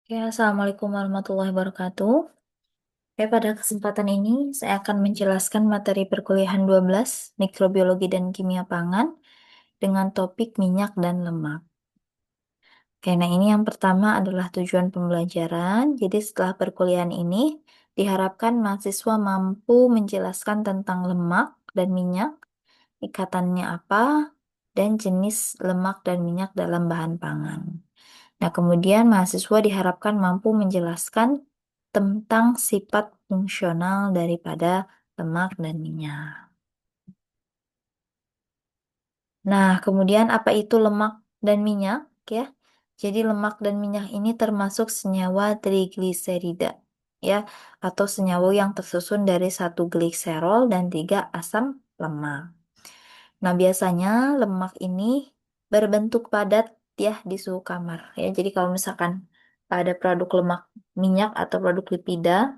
Ya, Assalamualaikum warahmatullahi wabarakatuh. Pada kesempatan ini saya akan menjelaskan materi perkuliahan 12, Mikrobiologi dan Kimia Pangan, dengan topik minyak dan lemak. Nah ini yang pertama adalah tujuan pembelajaran. Jadi setelah perkuliahan ini, diharapkan mahasiswa mampu menjelaskan tentang lemak dan minyak, ikatannya apa, dan jenis lemak dan minyak dalam bahan pangan. Nah, kemudian mahasiswa diharapkan mampu menjelaskan tentang sifat fungsional daripada lemak dan minyak. Nah, kemudian apa itu lemak dan minyak ya? Jadi lemak dan minyak ini termasuk senyawa trigliserida ya, atau senyawa yang tersusun dari satu gliserol dan tiga asam lemak. Nah, biasanya lemak ini berbentuk padat ya di suhu kamar ya. Jadi kalau misalkan pada produk lemak minyak atau produk lipida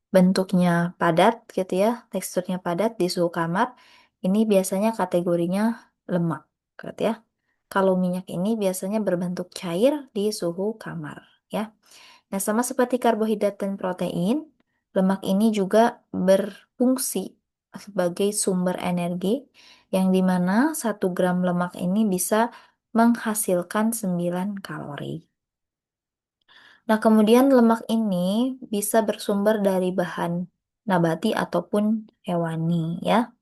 bentuknya padat gitu ya, teksturnya padat di suhu kamar, ini biasanya kategorinya lemak gitu ya. Kalau minyak ini biasanya berbentuk cair di suhu kamar ya. Nah, sama seperti karbohidrat dan protein, lemak ini juga berfungsi sebagai sumber energi yang dimana 1 gram lemak ini bisa menghasilkan 9 kalori. Nah, kemudian lemak ini bisa bersumber dari bahan nabati ataupun hewani ya.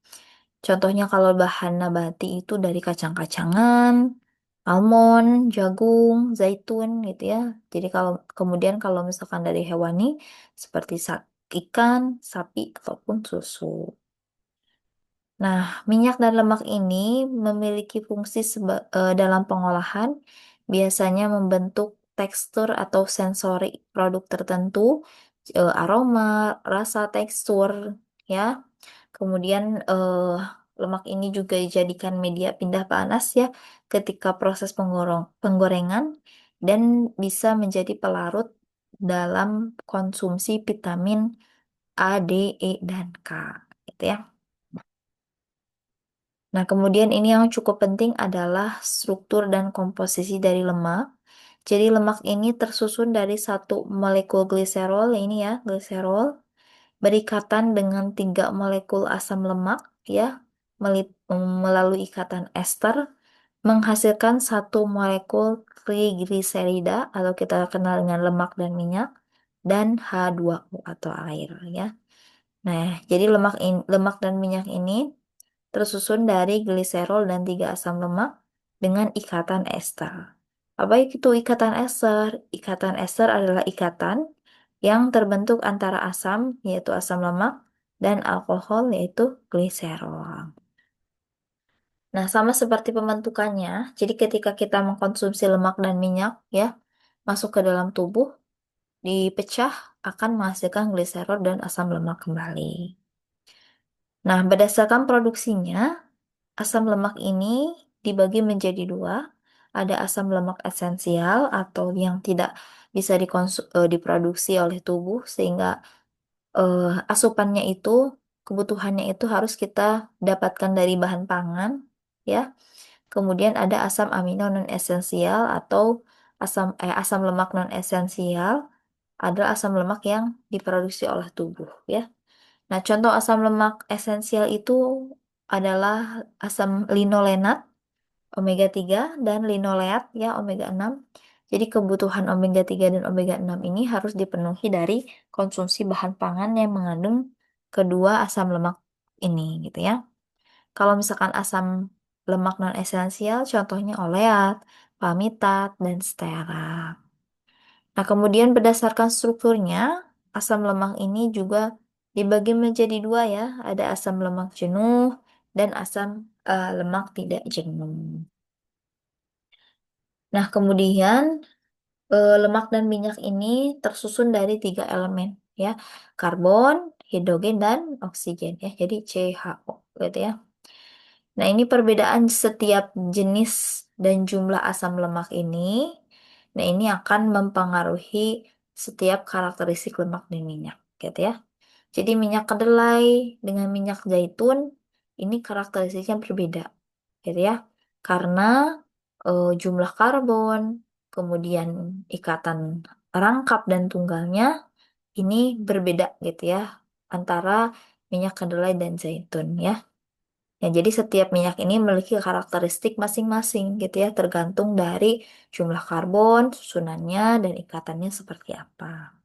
Contohnya kalau bahan nabati itu dari kacang-kacangan, almond, jagung, zaitun gitu ya. Jadi kalau misalkan dari hewani seperti ikan, sapi ataupun susu. Nah, minyak dan lemak ini memiliki fungsi dalam pengolahan, biasanya membentuk tekstur atau sensori produk tertentu, aroma, rasa, tekstur, ya. Kemudian lemak ini juga dijadikan media pindah panas ya ketika proses penggorengan dan bisa menjadi pelarut dalam konsumsi vitamin A, D, E, dan K, gitu ya. Nah, kemudian ini yang cukup penting adalah struktur dan komposisi dari lemak. Jadi lemak ini tersusun dari satu molekul gliserol, ini ya, gliserol, berikatan dengan 3 molekul asam lemak, ya, melalui ikatan ester, menghasilkan 1 molekul trigliserida, atau kita kenal dengan lemak dan minyak, dan H2O atau air, ya. Nah, jadi lemak dan minyak ini tersusun dari gliserol dan 3 asam lemak dengan ikatan ester. Apa itu ikatan ester? Ikatan ester adalah ikatan yang terbentuk antara asam, yaitu asam lemak, dan alkohol, yaitu gliserol. Nah, sama seperti pembentukannya, jadi ketika kita mengkonsumsi lemak dan minyak, ya, masuk ke dalam tubuh, dipecah, akan menghasilkan gliserol dan asam lemak kembali. Nah, berdasarkan produksinya, asam lemak ini dibagi menjadi dua. Ada asam lemak esensial atau yang tidak bisa diproduksi oleh tubuh sehingga asupannya itu, kebutuhannya itu harus kita dapatkan dari bahan pangan, ya. Kemudian ada asam amino non esensial atau asam lemak non esensial adalah asam lemak yang diproduksi oleh tubuh, ya. Nah, contoh asam lemak esensial itu adalah asam linolenat omega 3 dan linoleat ya omega 6. Jadi kebutuhan omega 3 dan omega 6 ini harus dipenuhi dari konsumsi bahan pangan yang mengandung kedua asam lemak ini gitu ya. Kalau misalkan asam lemak non esensial contohnya oleat, palmitat, dan stearat. Nah, kemudian berdasarkan strukturnya, asam lemak ini juga dibagi menjadi dua ya. Ada asam lemak jenuh dan asam lemak tidak jenuh. Nah, kemudian lemak dan minyak ini tersusun dari 3 elemen ya, karbon, hidrogen, dan oksigen ya. Jadi CHO gitu ya. Nah, ini perbedaan setiap jenis dan jumlah asam lemak ini. Nah, ini akan mempengaruhi setiap karakteristik lemak dan minyak gitu ya. Jadi minyak kedelai dengan minyak zaitun ini karakteristiknya berbeda gitu ya. Karena jumlah karbon, kemudian ikatan rangkap dan tunggalnya ini berbeda gitu ya antara minyak kedelai dan zaitun ya. Ya, jadi setiap minyak ini memiliki karakteristik masing-masing gitu ya, tergantung dari jumlah karbon, susunannya, dan ikatannya seperti apa.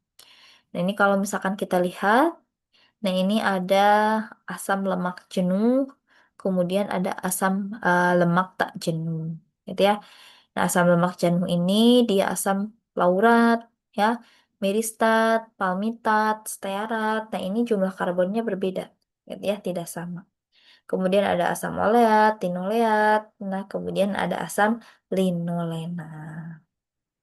Nah, ini kalau misalkan kita lihat, nah ini ada asam lemak jenuh, kemudian ada asam lemak tak jenuh, gitu ya. Nah, asam lemak jenuh ini dia asam laurat, ya, miristat, palmitat, stearat. Nah, ini jumlah karbonnya berbeda, gitu ya, tidak sama. Kemudian ada asam oleat, tinoleat, nah kemudian ada asam linolena.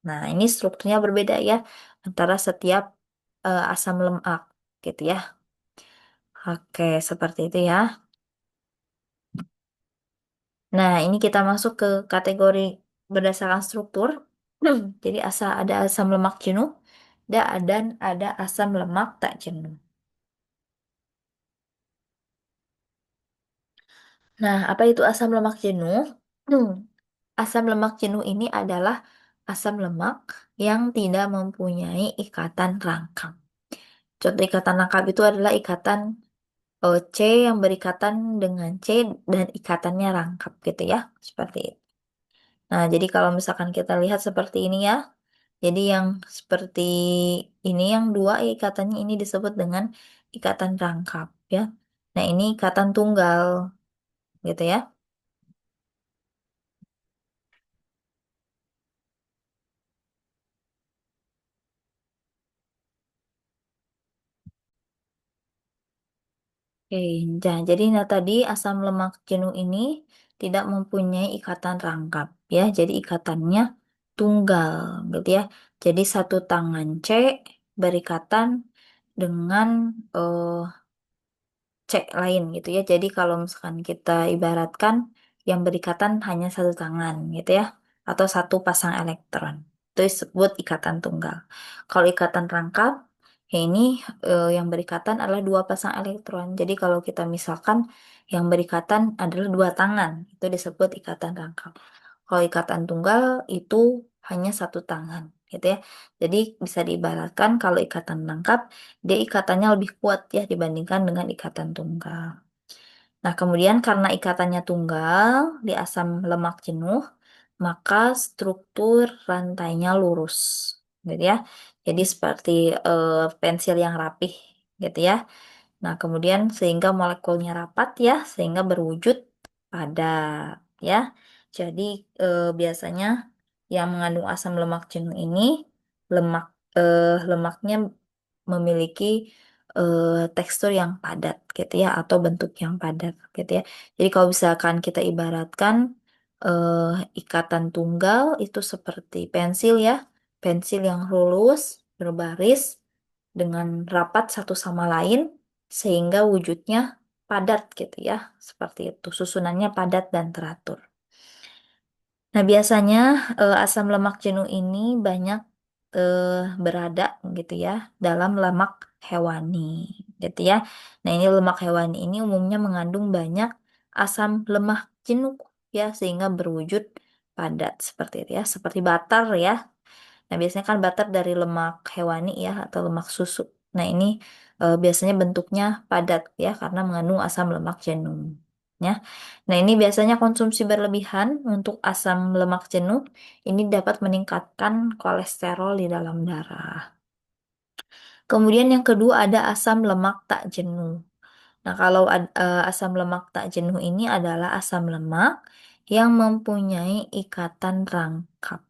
Nah, ini strukturnya berbeda ya antara setiap asam lemak gitu ya. Oke, seperti itu ya. Nah, ini kita masuk ke kategori berdasarkan struktur. Jadi ada asam lemak jenuh, dan ada asam lemak tak jenuh. Nah, apa itu asam lemak jenuh? Hmm, Asam lemak jenuh ini adalah asam lemak yang tidak mempunyai ikatan rangkap. Contoh ikatan rangkap itu adalah ikatan C yang berikatan dengan C dan ikatannya rangkap gitu ya, seperti itu. Nah, jadi kalau misalkan kita lihat seperti ini ya, jadi yang seperti ini yang dua ikatannya ini disebut dengan ikatan rangkap ya. Nah, ini ikatan tunggal gitu ya. Oke, jadi nah tadi asam lemak jenuh ini tidak mempunyai ikatan rangkap ya, jadi ikatannya tunggal gitu ya. Jadi satu tangan C berikatan dengan eh, C lain gitu ya. Jadi kalau misalkan kita ibaratkan yang berikatan hanya satu tangan gitu ya, atau satu pasang elektron, itu disebut ikatan tunggal. Kalau ikatan rangkap, ya ini yang berikatan adalah dua pasang elektron. Jadi kalau kita misalkan yang berikatan adalah dua tangan, itu disebut ikatan rangkap. Kalau ikatan tunggal itu hanya satu tangan gitu ya. Jadi bisa diibaratkan kalau ikatan rangkap dia ikatannya lebih kuat ya dibandingkan dengan ikatan tunggal. Nah, kemudian karena ikatannya tunggal di asam lemak jenuh, maka struktur rantainya lurus, gitu ya. Jadi seperti pensil yang rapih, gitu ya. Nah, kemudian sehingga molekulnya rapat ya, sehingga berwujud padat ya. Jadi biasanya yang mengandung asam lemak jenuh ini lemak lemaknya memiliki tekstur yang padat gitu ya atau bentuk yang padat gitu ya. Jadi kalau misalkan kita ibaratkan eh, ikatan tunggal itu seperti pensil ya, pensil yang lurus berbaris dengan rapat satu sama lain sehingga wujudnya padat gitu ya. Seperti itu, susunannya padat dan teratur. Nah, biasanya asam lemak jenuh ini banyak eh, berada gitu ya dalam lemak hewani gitu ya. Nah, ini lemak hewani ini umumnya mengandung banyak asam lemak jenuh ya sehingga berwujud padat seperti itu ya, seperti butter ya. Nah, biasanya kan butter dari lemak hewani ya atau lemak susu. Nah, ini biasanya bentuknya padat ya karena mengandung asam lemak jenuh. Ya. Nah, ini biasanya konsumsi berlebihan untuk asam lemak jenuh ini dapat meningkatkan kolesterol di dalam darah. Kemudian yang kedua ada asam lemak tak jenuh. Nah, kalau asam lemak tak jenuh ini adalah asam lemak yang mempunyai ikatan rangkap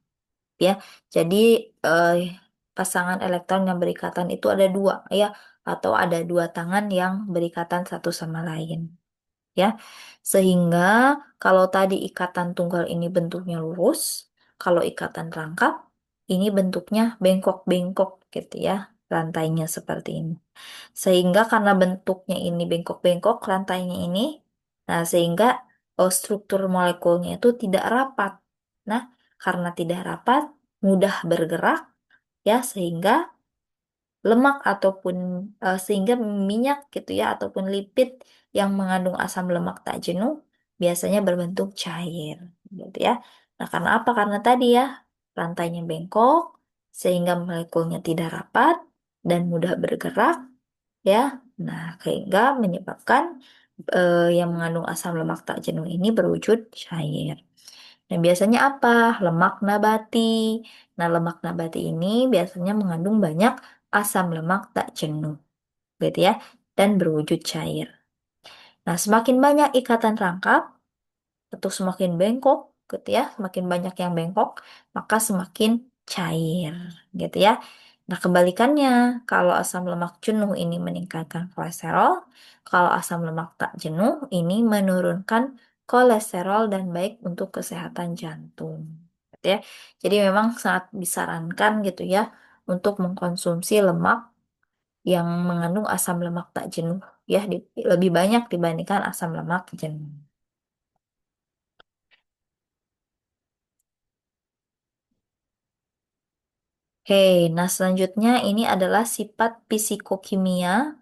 ya. Jadi eh, pasangan elektron yang berikatan itu ada dua ya, atau ada dua tangan yang berikatan satu sama lain ya. Sehingga kalau tadi ikatan tunggal ini bentuknya lurus, kalau ikatan rangkap ini bentuknya bengkok-bengkok gitu ya, rantainya seperti ini. Sehingga karena bentuknya ini bengkok-bengkok rantainya ini, nah sehingga struktur molekulnya itu tidak rapat. Nah, karena tidak rapat, mudah bergerak ya sehingga lemak ataupun sehingga minyak gitu ya ataupun lipid yang mengandung asam lemak tak jenuh biasanya berbentuk cair gitu ya. Nah, karena apa? Karena tadi ya rantainya bengkok sehingga molekulnya tidak rapat dan mudah bergerak, ya. Nah, sehingga menyebabkan yang mengandung asam lemak tak jenuh ini berwujud cair. Nah, biasanya apa? Lemak nabati. Nah, lemak nabati ini biasanya mengandung banyak asam lemak tak jenuh, gitu ya, dan berwujud cair. Nah, semakin banyak ikatan rangkap atau semakin bengkok, gitu ya, semakin banyak yang bengkok, maka semakin cair, gitu ya. Nah, kebalikannya, kalau asam lemak jenuh ini meningkatkan kolesterol, kalau asam lemak tak jenuh ini menurunkan kolesterol dan baik untuk kesehatan jantung, gitu ya. Jadi memang sangat disarankan gitu ya untuk mengkonsumsi lemak yang mengandung asam lemak tak jenuh ya lebih banyak dibandingkan asam lemak jenuh. Oke, nah selanjutnya ini adalah sifat fisikokimia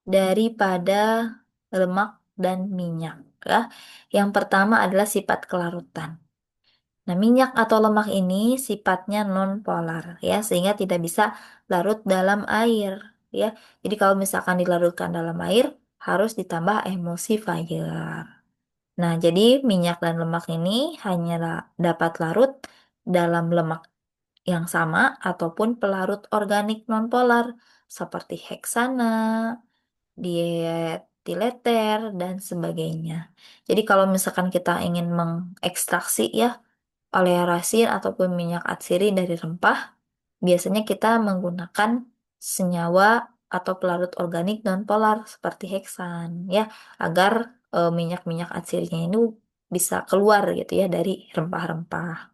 daripada lemak dan minyak ya. Yang pertama adalah sifat kelarutan. Nah, minyak atau lemak ini sifatnya nonpolar ya, sehingga tidak bisa larut dalam air ya. Jadi kalau misalkan dilarutkan dalam air harus ditambah emulsifier. Nah, jadi minyak dan lemak ini hanya dapat larut dalam lemak yang sama ataupun pelarut organik nonpolar seperti heksana, dietileter, dan sebagainya. Jadi kalau misalkan kita ingin mengekstraksi ya olearasin ataupun minyak atsiri dari rempah, biasanya kita menggunakan senyawa atau pelarut organik nonpolar seperti heksan ya, agar minyak-minyak atsirinya ini bisa keluar gitu ya dari rempah-rempah.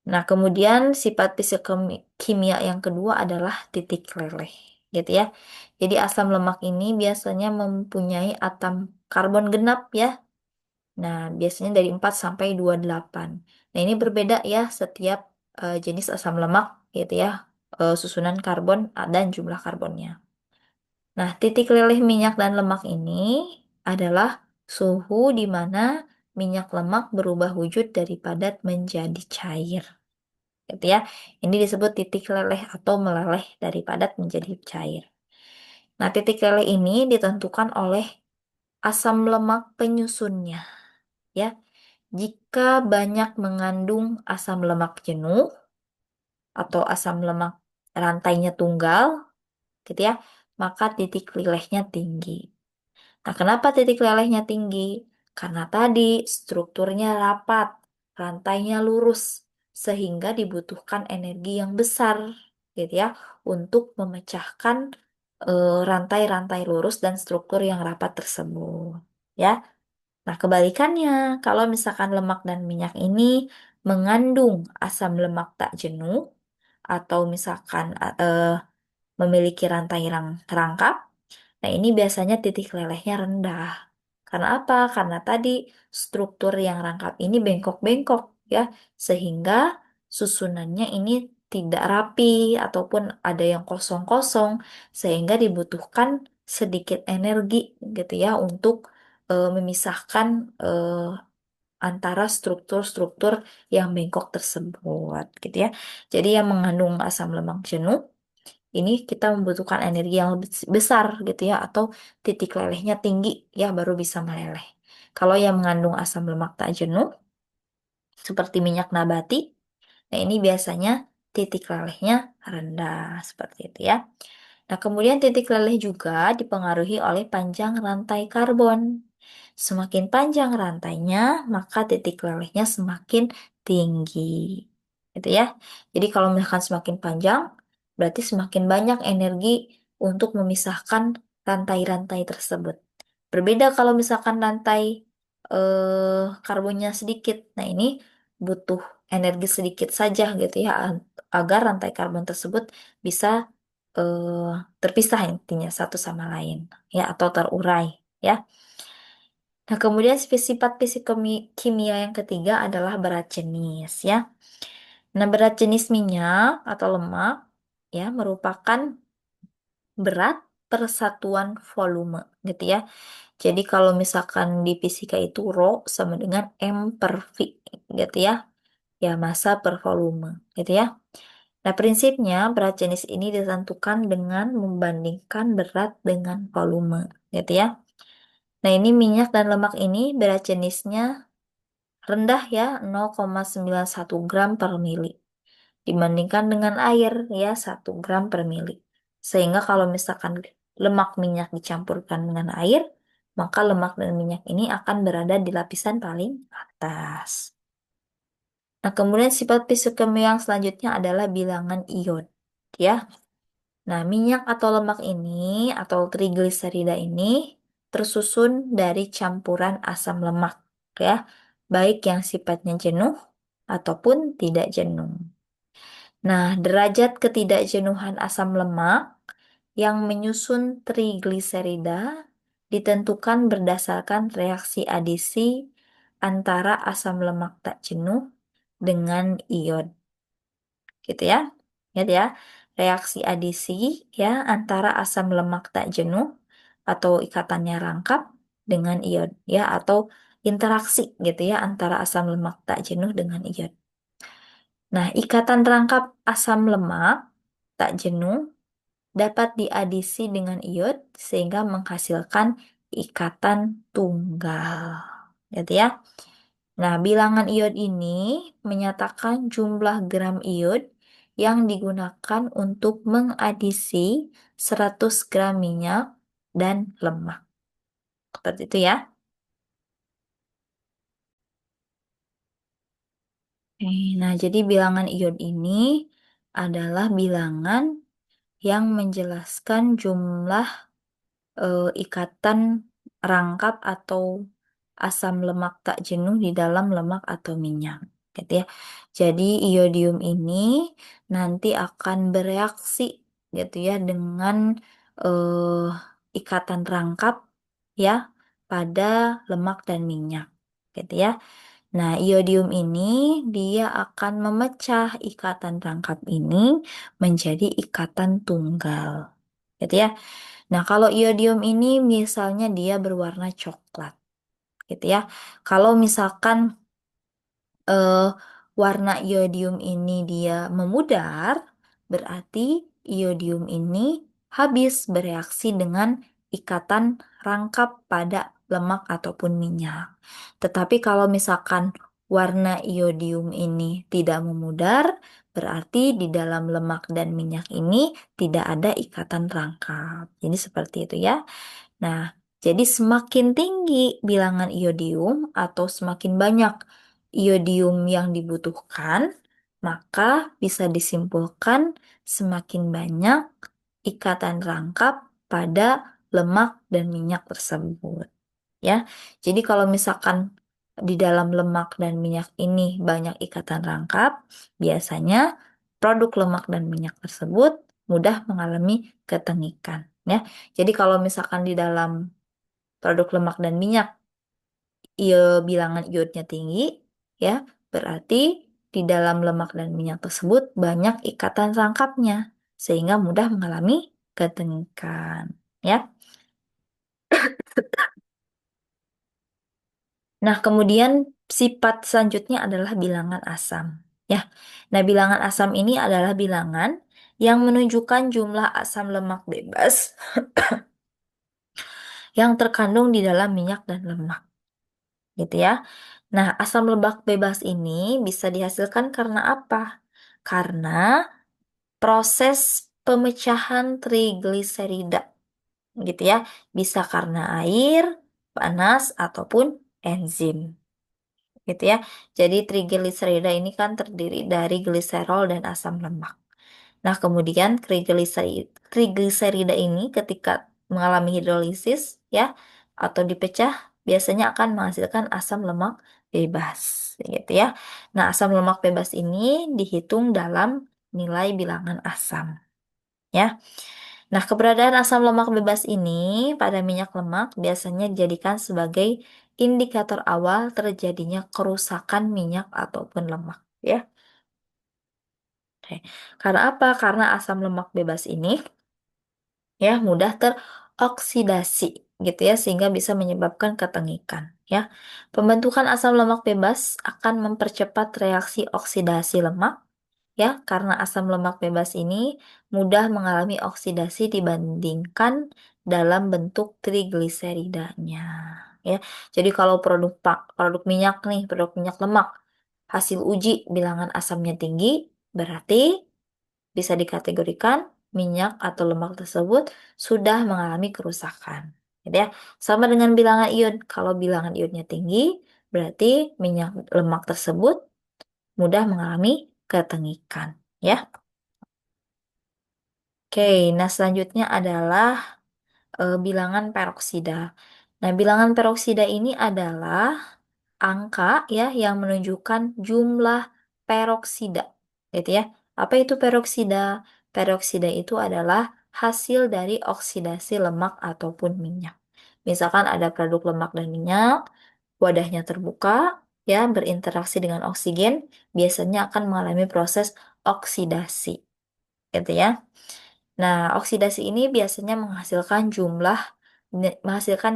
Nah, kemudian sifat fisikimia yang kedua adalah titik leleh, gitu ya. Jadi asam lemak ini biasanya mempunyai atom karbon genap ya. Nah, biasanya dari 4 sampai 28. Nah, ini berbeda ya setiap jenis asam lemak gitu ya. Susunan karbon dan jumlah karbonnya. Nah, titik leleh minyak dan lemak ini adalah suhu di mana minyak lemak berubah wujud dari padat menjadi cair, gitu ya. Ini disebut titik leleh atau meleleh dari padat menjadi cair. Nah, titik leleh ini ditentukan oleh asam lemak penyusunnya, ya. Jika banyak mengandung asam lemak jenuh atau asam lemak rantainya tunggal, gitu ya, maka titik lelehnya tinggi. Nah, kenapa titik lelehnya tinggi? Karena tadi strukturnya rapat, rantainya lurus, sehingga dibutuhkan energi yang besar, gitu ya, untuk memecahkan rantai-rantai lurus dan struktur yang rapat tersebut. Ya, nah kebalikannya, kalau misalkan lemak dan minyak ini mengandung asam lemak tak jenuh, atau misalkan memiliki rantai rangkap, nah, ini biasanya titik lelehnya rendah. Karena apa? Karena tadi struktur yang rangkap ini bengkok-bengkok ya, sehingga susunannya ini tidak rapi ataupun ada yang kosong-kosong, sehingga dibutuhkan sedikit energi gitu ya untuk memisahkan antara struktur-struktur yang bengkok tersebut gitu ya. Jadi yang mengandung asam lemak jenuh ini kita membutuhkan energi yang lebih besar gitu ya, atau titik lelehnya tinggi ya baru bisa meleleh. Kalau yang mengandung asam lemak tak jenuh seperti minyak nabati, nah ini biasanya titik lelehnya rendah seperti itu ya. Nah, kemudian titik leleh juga dipengaruhi oleh panjang rantai karbon. Semakin panjang rantainya, maka titik lelehnya semakin tinggi. Gitu ya. Jadi kalau misalkan semakin panjang, berarti semakin banyak energi untuk memisahkan rantai-rantai tersebut. Berbeda kalau misalkan rantai karbonnya sedikit. Nah, ini butuh energi sedikit saja gitu ya agar rantai karbon tersebut bisa eh, terpisah intinya satu sama lain ya atau terurai ya. Nah, kemudian sifat fisik kimia yang ketiga adalah berat jenis ya. Nah, berat jenis minyak atau lemak ya merupakan berat persatuan volume gitu ya. Jadi kalau misalkan di fisika itu rho sama dengan M per V gitu ya. ya massa per volume, gitu ya. Nah, prinsipnya berat jenis ini ditentukan dengan membandingkan berat dengan volume, gitu ya. Nah, ini minyak dan lemak ini berat jenisnya rendah ya, 0,91 gram per mili. Dibandingkan dengan air ya, 1 gram per mili. Sehingga kalau misalkan lemak minyak dicampurkan dengan air, maka lemak dan minyak ini akan berada di lapisan paling atas. Nah, kemudian sifat fisikimia yang selanjutnya adalah bilangan ion. Ya, nah, minyak atau lemak ini atau trigliserida ini tersusun dari campuran asam lemak ya, baik yang sifatnya jenuh ataupun tidak jenuh. Nah, derajat ketidakjenuhan asam lemak yang menyusun trigliserida ditentukan berdasarkan reaksi adisi antara asam lemak tak jenuh dengan iod. Gitu ya. Lihat ya, reaksi adisi ya antara asam lemak tak jenuh atau ikatannya rangkap dengan iod ya, atau interaksi gitu ya antara asam lemak tak jenuh dengan iod. Nah, ikatan rangkap asam lemak tak jenuh dapat diadisi dengan iod sehingga menghasilkan ikatan tunggal. Gitu ya. Nah, bilangan iod ini menyatakan jumlah gram iod yang digunakan untuk mengadisi 100 gram minyak dan lemak. Seperti itu ya. Nah, jadi bilangan iod ini adalah bilangan yang menjelaskan jumlah ikatan rangkap atau asam lemak tak jenuh di dalam lemak atau minyak, gitu ya. Jadi iodium ini nanti akan bereaksi, gitu ya, dengan ikatan rangkap ya pada lemak dan minyak, gitu ya. Nah, iodium ini dia akan memecah ikatan rangkap ini menjadi ikatan tunggal, gitu ya. Nah, kalau iodium ini misalnya dia berwarna coklat, gitu ya. Kalau misalkan eh, warna iodium ini dia memudar, berarti iodium ini habis bereaksi dengan ikatan rangkap pada lemak ataupun minyak. Tetapi kalau misalkan warna iodium ini tidak memudar, berarti di dalam lemak dan minyak ini tidak ada ikatan rangkap. Jadi seperti itu ya. Nah, jadi semakin tinggi bilangan iodium atau semakin banyak iodium yang dibutuhkan, maka bisa disimpulkan semakin banyak ikatan rangkap pada lemak dan minyak tersebut. Ya, jadi kalau misalkan di dalam lemak dan minyak ini banyak ikatan rangkap, biasanya produk lemak dan minyak tersebut mudah mengalami ketengikan. Ya, jadi kalau misalkan di dalam produk lemak dan minyak bilangan iodnya tinggi, ya, berarti di dalam lemak dan minyak tersebut banyak ikatan rangkapnya, sehingga mudah mengalami ketengikan. Ya. Nah, kemudian sifat selanjutnya adalah bilangan asam. Ya, nah bilangan asam ini adalah bilangan yang menunjukkan jumlah asam lemak bebas yang terkandung di dalam minyak dan lemak, gitu ya. Nah, asam lemak bebas ini bisa dihasilkan karena apa? Karena proses pemecahan trigliserida, gitu ya. Bisa karena air, panas, ataupun enzim, gitu ya. Jadi trigliserida ini kan terdiri dari gliserol dan asam lemak. Nah, kemudian trigliserida ini ketika mengalami hidrolisis ya atau dipecah biasanya akan menghasilkan asam lemak bebas, gitu ya. Nah, asam lemak bebas ini dihitung dalam nilai bilangan asam, ya. Nah, keberadaan asam lemak bebas ini pada minyak lemak biasanya dijadikan sebagai indikator awal terjadinya kerusakan minyak ataupun lemak, ya. Oke. Karena apa? Karena asam lemak bebas ini ya mudah teroksidasi gitu ya sehingga bisa menyebabkan ketengikan ya. Pembentukan asam lemak bebas akan mempercepat reaksi oksidasi lemak, ya, karena asam lemak bebas ini mudah mengalami oksidasi dibandingkan dalam bentuk trigliseridanya, ya. Jadi kalau produk minyak nih, produk minyak lemak, hasil uji bilangan asamnya tinggi, berarti bisa dikategorikan minyak atau lemak tersebut sudah mengalami kerusakan. Gitu ya. Sama dengan bilangan ion. Kalau bilangan ionnya tinggi, berarti minyak lemak tersebut mudah mengalami ketengikan. Ya. Oke, nah selanjutnya adalah bilangan peroksida. Nah, bilangan peroksida ini adalah angka ya yang menunjukkan jumlah peroksida, gitu ya. Apa itu peroksida? Peroksida itu adalah hasil dari oksidasi lemak ataupun minyak. Misalkan ada produk lemak dan minyak, wadahnya terbuka, ya, berinteraksi dengan oksigen, biasanya akan mengalami proses oksidasi, gitu ya. Nah, oksidasi ini biasanya menghasilkan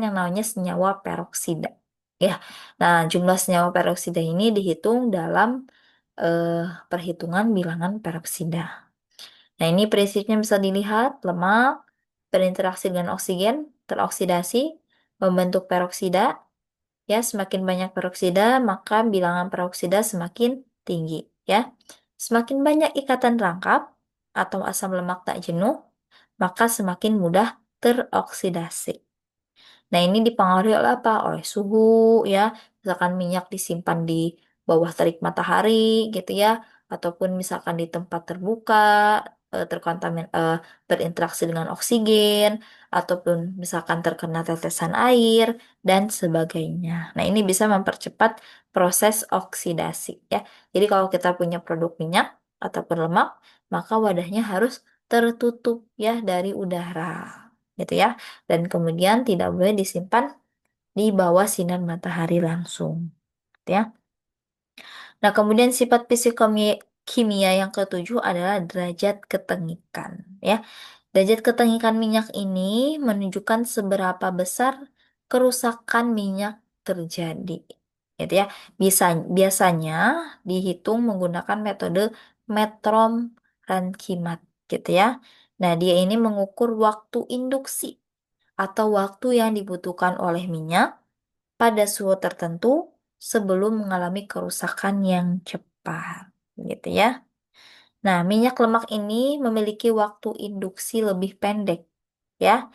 yang namanya senyawa peroksida. Ya, nah jumlah senyawa peroksida ini dihitung dalam eh, perhitungan bilangan peroksida. Nah, ini prinsipnya bisa dilihat, lemak berinteraksi dengan oksigen, teroksidasi, membentuk peroksida. Ya, semakin banyak peroksida, maka bilangan peroksida semakin tinggi. Ya, semakin banyak ikatan rangkap atau asam lemak tak jenuh, maka semakin mudah teroksidasi. Nah, ini dipengaruhi oleh apa? Oleh suhu, ya. Misalkan minyak disimpan di bawah terik matahari, gitu ya. Ataupun misalkan di tempat terbuka, berinteraksi dengan oksigen, ataupun misalkan terkena tetesan air, dan sebagainya. Nah, ini bisa mempercepat proses oksidasi, ya. Jadi, kalau kita punya produk minyak ataupun lemak, maka wadahnya harus tertutup, ya, dari udara, gitu ya, dan kemudian tidak boleh disimpan di bawah sinar matahari langsung, gitu ya. Nah, kemudian sifat kimia yang ketujuh adalah derajat ketengikan, ya. Derajat ketengikan minyak ini menunjukkan seberapa besar kerusakan minyak terjadi, gitu ya. Biasanya dihitung menggunakan metode metrum Rankine, gitu ya. Nah, dia ini mengukur waktu induksi atau waktu yang dibutuhkan oleh minyak pada suhu tertentu sebelum mengalami kerusakan yang cepat, gitu ya. Nah, minyak lemak ini memiliki waktu induksi lebih pendek, ya.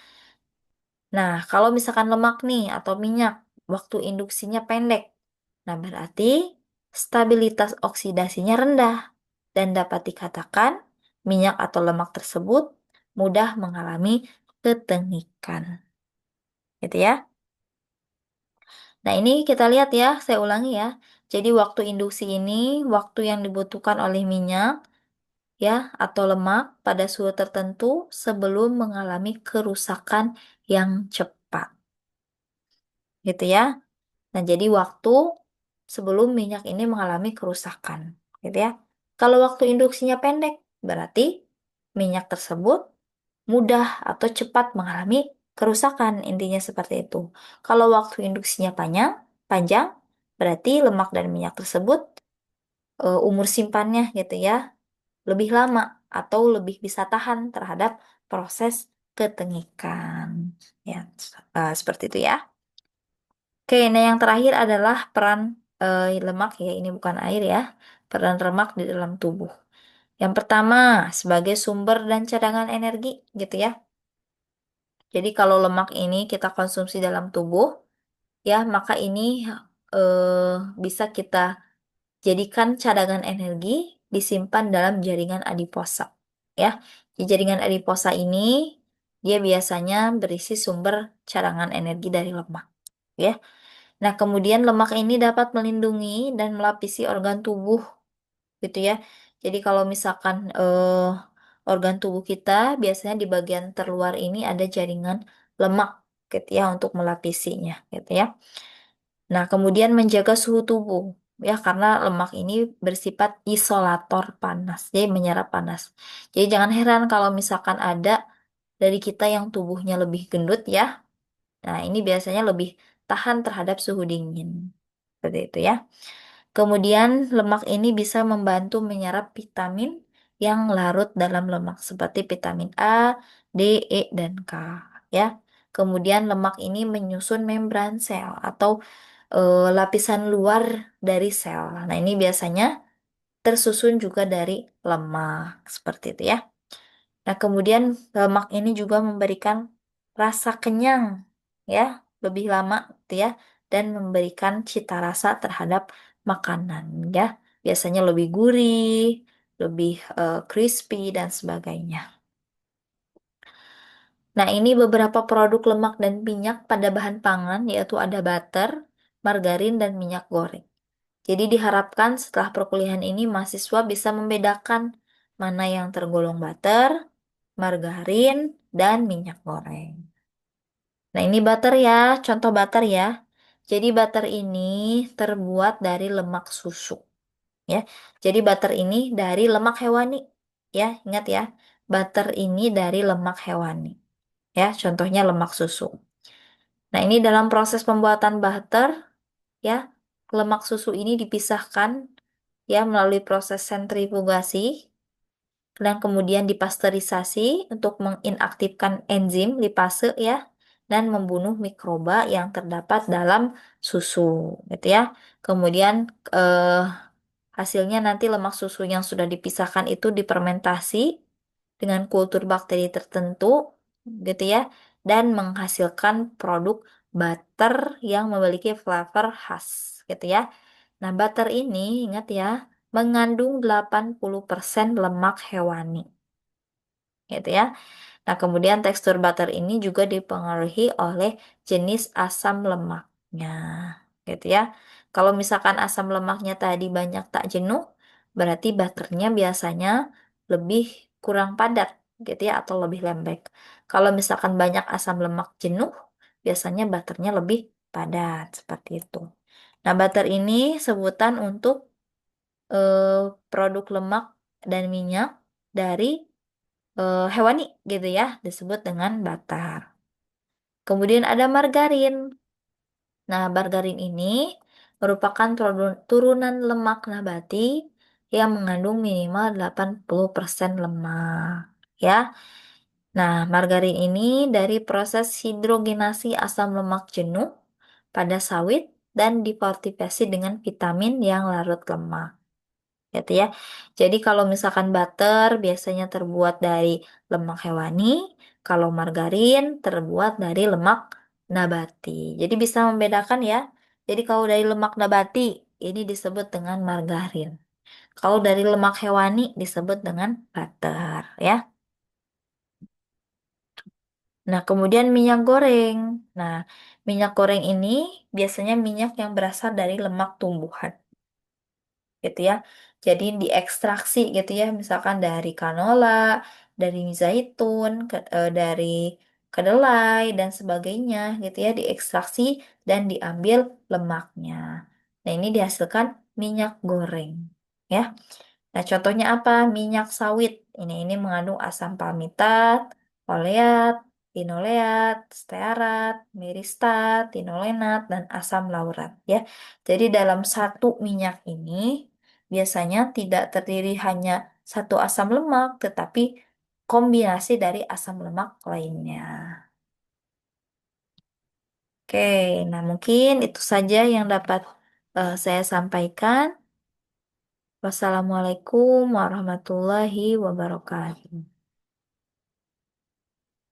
Nah, kalau misalkan lemak nih atau minyak, waktu induksinya pendek. Nah, berarti stabilitas oksidasinya rendah dan dapat dikatakan minyak atau lemak tersebut mudah mengalami ketengikan, gitu ya. Nah, ini kita lihat ya, saya ulangi ya. Jadi waktu induksi ini waktu yang dibutuhkan oleh minyak ya atau lemak pada suhu tertentu sebelum mengalami kerusakan yang cepat. Gitu ya. Nah, jadi waktu sebelum minyak ini mengalami kerusakan, gitu ya. Kalau waktu induksinya pendek, berarti minyak tersebut mudah atau cepat mengalami kerusakan, intinya seperti itu. Kalau waktu induksinya panjang, berarti lemak dan minyak tersebut umur simpannya gitu ya lebih lama atau lebih bisa tahan terhadap proses ketengikan. Ya, seperti itu ya. Oke, nah yang terakhir adalah peran lemak ya, ini bukan air ya. Peran lemak di dalam tubuh. Yang pertama, sebagai sumber dan cadangan energi gitu ya. Jadi kalau lemak ini kita konsumsi dalam tubuh, ya maka ini eh, bisa kita jadikan cadangan energi disimpan dalam jaringan adiposa. Ya, di jaringan adiposa ini dia biasanya berisi sumber cadangan energi dari lemak. Ya, nah kemudian lemak ini dapat melindungi dan melapisi organ tubuh, gitu ya. Jadi kalau misalkan organ tubuh kita biasanya di bagian terluar ini ada jaringan lemak, gitu ya, untuk melapisinya, gitu ya. Nah, kemudian menjaga suhu tubuh, ya, karena lemak ini bersifat isolator panas, jadi menyerap panas. Jadi jangan heran kalau misalkan ada dari kita yang tubuhnya lebih gendut, ya. Nah, ini biasanya lebih tahan terhadap suhu dingin. Seperti itu ya. Kemudian lemak ini bisa membantu menyerap vitamin yang larut dalam lemak seperti vitamin A, D, E, dan K ya. Kemudian lemak ini menyusun membran sel atau lapisan luar dari sel. Nah, ini biasanya tersusun juga dari lemak seperti itu ya. Nah, kemudian lemak ini juga memberikan rasa kenyang ya, lebih lama gitu ya, dan memberikan cita rasa terhadap makanan ya. Biasanya lebih gurih, lebih crispy dan sebagainya. Nah, ini beberapa produk lemak dan minyak pada bahan pangan yaitu ada butter, margarin dan minyak goreng. Jadi diharapkan setelah perkuliahan ini mahasiswa bisa membedakan mana yang tergolong butter, margarin, dan minyak goreng. Nah, ini butter ya, contoh butter ya. Jadi butter ini terbuat dari lemak susu ya. Jadi butter ini dari lemak hewani ya, ingat ya. Butter ini dari lemak hewani ya, contohnya lemak susu. Nah, ini dalam proses pembuatan butter ya, lemak susu ini dipisahkan ya melalui proses sentrifugasi dan kemudian dipasteurisasi untuk menginaktifkan enzim lipase ya dan membunuh mikroba yang terdapat dalam susu gitu ya. Kemudian eh, hasilnya nanti lemak susu yang sudah dipisahkan itu difermentasi dengan kultur bakteri tertentu gitu ya dan menghasilkan produk butter yang memiliki flavor khas gitu ya. Nah, butter ini ingat ya mengandung 80% lemak hewani gitu ya. Nah, kemudian tekstur butter ini juga dipengaruhi oleh jenis asam lemaknya, gitu ya. Kalau misalkan asam lemaknya tadi banyak tak jenuh, berarti butternya biasanya lebih kurang padat, gitu ya, atau lebih lembek. Kalau misalkan banyak asam lemak jenuh, biasanya butternya lebih padat, seperti itu. Nah, butter ini sebutan untuk eh, produk lemak dan minyak dari hewani gitu ya, disebut dengan butter. Kemudian ada margarin. Nah, margarin ini merupakan turunan lemak nabati yang mengandung minimal 80% lemak. Ya. Nah, margarin ini dari proses hidrogenasi asam lemak jenuh pada sawit dan difortifikasi dengan vitamin yang larut lemak gitu ya. Jadi kalau misalkan butter biasanya terbuat dari lemak hewani, kalau margarin terbuat dari lemak nabati. Jadi bisa membedakan ya. Jadi kalau dari lemak nabati ini disebut dengan margarin. Kalau dari lemak hewani disebut dengan butter ya. Nah, kemudian minyak goreng. Nah, minyak goreng ini biasanya minyak yang berasal dari lemak tumbuhan. Gitu ya. Jadi diekstraksi gitu ya, misalkan dari canola, dari zaitun, dari kedelai dan sebagainya gitu ya, diekstraksi dan diambil lemaknya. Nah, ini dihasilkan minyak goreng ya. Nah, contohnya apa? Minyak sawit. Ini mengandung asam palmitat, oleat, linoleat, stearat, miristat, tinolenat, dan asam laurat ya. Jadi dalam satu minyak ini biasanya tidak terdiri hanya satu asam lemak, tetapi kombinasi dari asam lemak lainnya. Oke, nah mungkin itu saja yang dapat saya sampaikan. Wassalamualaikum warahmatullahi wabarakatuh.